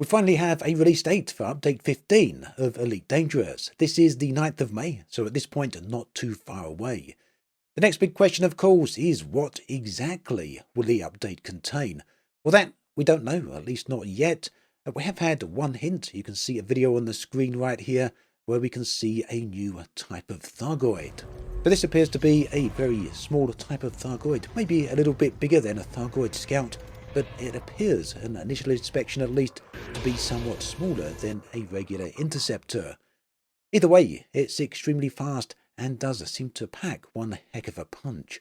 We finally have a release date for update 15 of Elite Dangerous. This is the 9th of May, so at this point not too far away. The next big question, of course, is what exactly will the update contain? Well, that we don't know, at least not yet. We have had one hint. You can see a video on the screen right here where we can see a new type of Thargoid. But this appears to be a very small type of Thargoid, maybe a little bit bigger than a Thargoid Scout, but it appears, an initial inspection at least, to be somewhat smaller than a regular interceptor. Either way, it's extremely fast and does seem to pack one heck of a punch.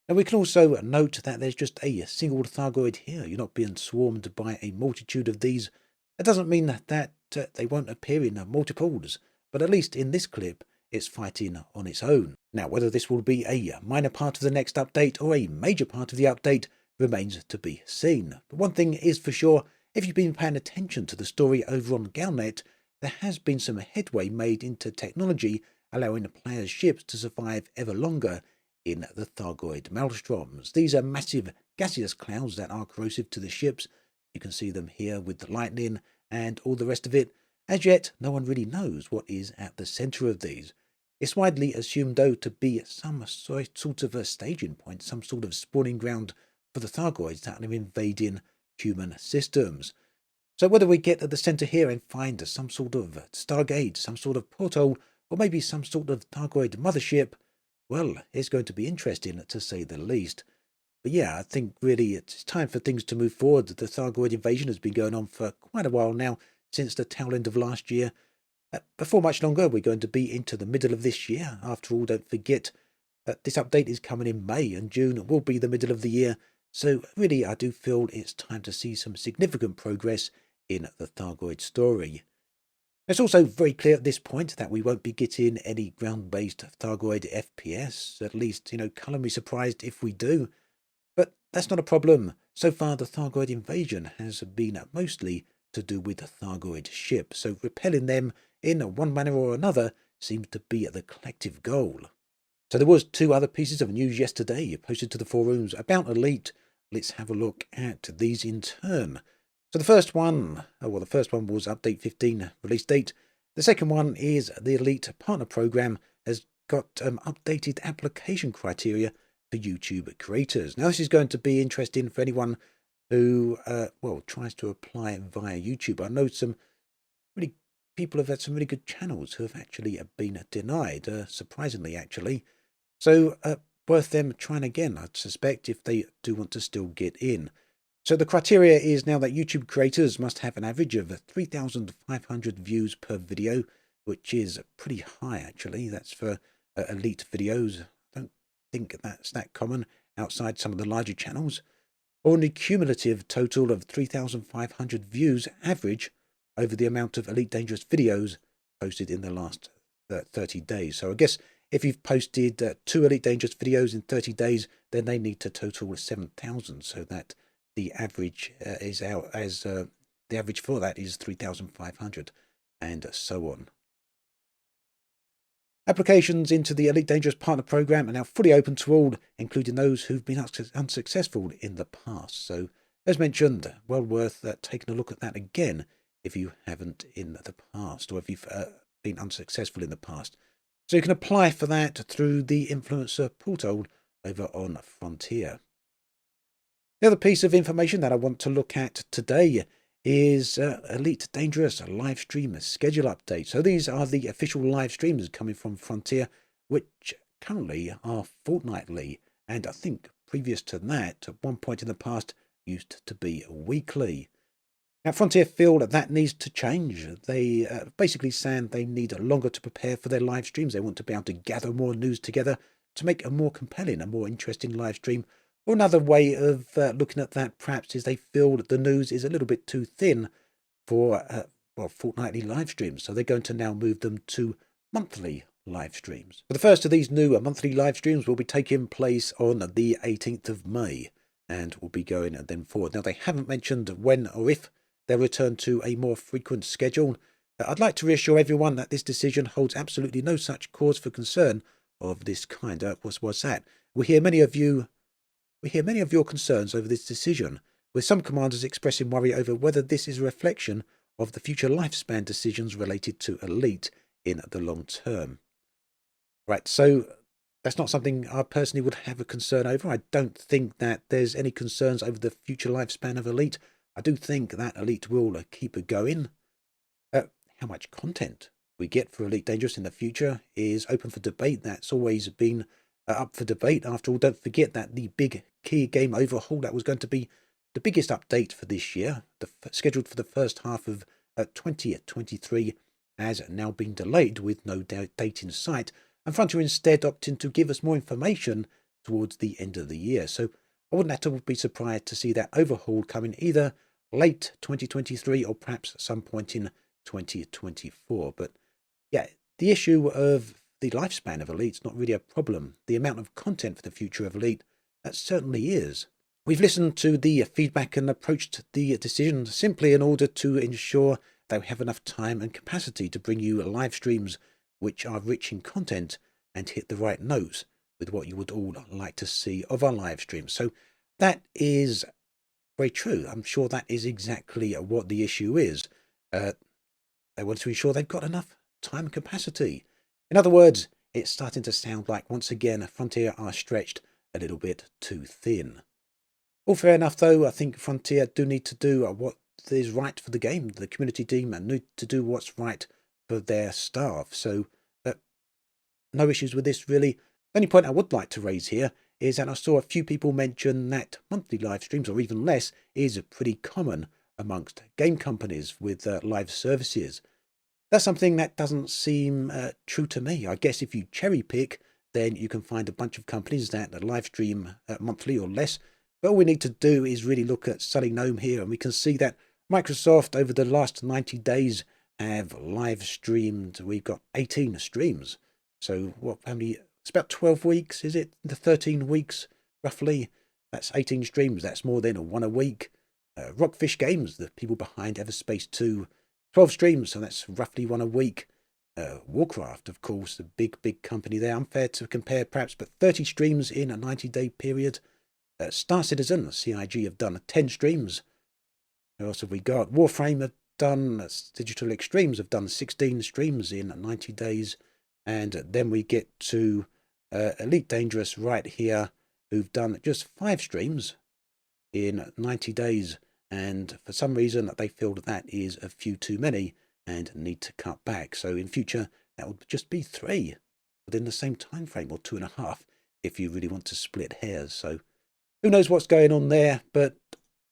And we can also note that there's just a single Thargoid here. You're not being swarmed by a multitude of these. That doesn't mean that they won't appear in multiples, but at least in this clip, it's fighting on its own. Now, whether this will be a minor part of the next update or a major part of the update remains to be seen. But one thing is for sure, if you've been paying attention to the story over on Galnet, there has been some headway made into technology allowing the player's ships to survive ever longer in the Thargoid maelstroms. These are massive gaseous clouds that are corrosive to the ships. You can see them here with the lightning and all the rest of it. As yet, no one really knows what is at the centre of these. It's widely assumed, though, to be some sort of a staging point, some sort of spawning ground for the Thargoids that are invading human systems. So whether we get at the centre here and find some sort of Stargate, some sort of portal, or maybe some sort of Thargoid mothership, well, it's going to be interesting to say the least. But yeah, I think really it's time for things to move forward. The Thargoid invasion has been going on for quite a while now, since the tail end of last year. Before much longer, we're going to be into the middle of this year. After all, don't forget that this update is coming in May, and June will be the middle of the year. So really, I do feel it's time to see some significant progress in the Thargoid story. It's also very clear at this point that we won't be getting any ground-based Thargoid FPS. At least, colour me surprised if we do. But that's not a problem. So far, the Thargoid invasion has been mostly to do with the Thargoid ship, so repelling them in one manner or another seems to be the collective goal. So there was two other pieces of news yesterday posted to the forums about Elite. Let's have a look at these in turn. So the first one was update 15 release date. The second one is the Elite Partner Program has got updated application criteria for YouTube creators. Now this is going to be interesting for anyone who tries to apply via YouTube. I know people have had some really good channels who have actually been denied, surprisingly actually. So worth them trying again, I'd suspect, if they do want to still get in. So the criteria is now that YouTube creators must have an average of 3,500 views per video, which is pretty high actually. That's for elite videos. I don't think that's that common outside some of the larger channels. Or a cumulative total of 3,500 views average over the amount of Elite Dangerous videos posted in the last 30 days. So I guess if you've posted 2 Elite Dangerous videos in 30 days, then they need to total 7,000, so that the average is out as the average for that is 3,500, and so on. Applications into the Elite Dangerous Partner Program are now fully open to all, including those who've been unsuccessful in the past. So, as mentioned, well worth taking a look at that again if you haven't in the past, or if you've been unsuccessful in the past. So you can apply for that through the Influencer portal over on Frontier. The other piece of information that I want to look at today is Elite Dangerous Livestream schedule update. So these are the official live streams coming from Frontier, which currently are fortnightly, and I think previous to that, at one point in the past, used to be weekly. Now, Frontier feel that needs to change. They basically saying they need longer to prepare for their live streams. They want to be able to gather more news together to make a more compelling, a more interesting live stream. Or another way of looking at that perhaps is they feel that the news is a little bit too thin for fortnightly live streams. So they're going to now move them to monthly live streams. But the first of these new monthly live streams will be taking place on the 18th of May and will be going then forward. Now they haven't mentioned when or if they'll return to a more frequent schedule. I'd like to reassure everyone that this decision holds absolutely no such cause for concern of this kind. What's that? We hear many of your concerns over this decision. with some commanders expressing worry over whether this is a reflection of the future lifespan decisions related to Elite in the long term. Right, so that's not something I personally would have a concern over. I don't think that there's any concerns over the future lifespan of Elite. I do think that Elite will keep it going. How much content we get for Elite Dangerous in the future is open for debate. That's always been up for debate. After all, don't forget that the big key game overhaul that was going to be the biggest update for this year, scheduled for the first half of 2023, has now been delayed with no date in sight, and Frontier instead opting to give us more information towards the end of the year. So I wouldn't have to be surprised to see that overhaul coming either late 2023 or perhaps some point in 2024. But yeah, the issue of the lifespan of Elite's not really a problem. The amount of content for the future of Elite, that certainly is. We've listened to the feedback and approached the decision simply in order to ensure that we have enough time and capacity to bring you live streams which are rich in content and hit the right notes with what you would all like to see of our live streams. So that is very true. I'm sure that is exactly what the issue is. They want to ensure they've got enough time and capacity. In other words, it's starting to sound like, once again, Frontier are stretched a little bit too thin. All fair enough, though. I think Frontier do need to do what is right for the game. The community team need to do what's right for their staff. So, no issues with this, really. The only point I would like to raise here is that I saw a few people mention that monthly live streams, or even less, is pretty common amongst game companies with live services. That's something that doesn't seem true to me. I guess if you cherry pick, then you can find a bunch of companies that live stream monthly or less. But all we need to do is really look at Sunny Gnome here, and we can see that Microsoft over the last 90 days have live streamed. We've got 18 streams. So how many? It's about 12 weeks, is it? The 13 weeks, roughly. That's 18 streams. That's more than one a week. Rockfish Games, the people behind Everspace 2, 12 streams, so that's roughly one a week. Warcraft, of course, the big company there. Unfair to compare, perhaps, but 30 streams in a 90-day period. Star Citizen, CIG, have done 10 streams. Who else have we got? Warframe have done, Digital Extremes have done 16 streams in 90 days. And then we get to Elite Dangerous right here, who've done just 5 streams in 90 days. And for some reason, they feel that is a few too many and need to cut back. So in future, that would just be 3 within the same time frame, or 2.5, if you really want to split hairs. So who knows what's going on there? But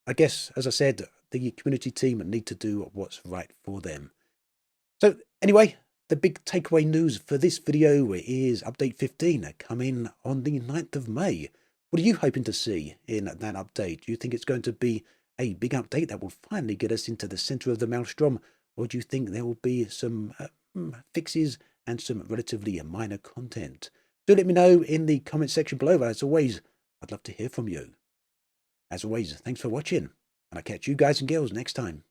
I guess, as I said, the community team need to do what's right for them. So anyway, the big takeaway news for this video is Update 15 coming on the 9th of May. What are you hoping to see in that update? Do you think it's going to be a big update that will finally get us into the center of the maelstrom? Or do you think there will be some fixes and some relatively minor content? Do let me know in the comment section below. As always, I'd love to hear from you. As always, thanks for watching, and I'll catch you guys and girls next time.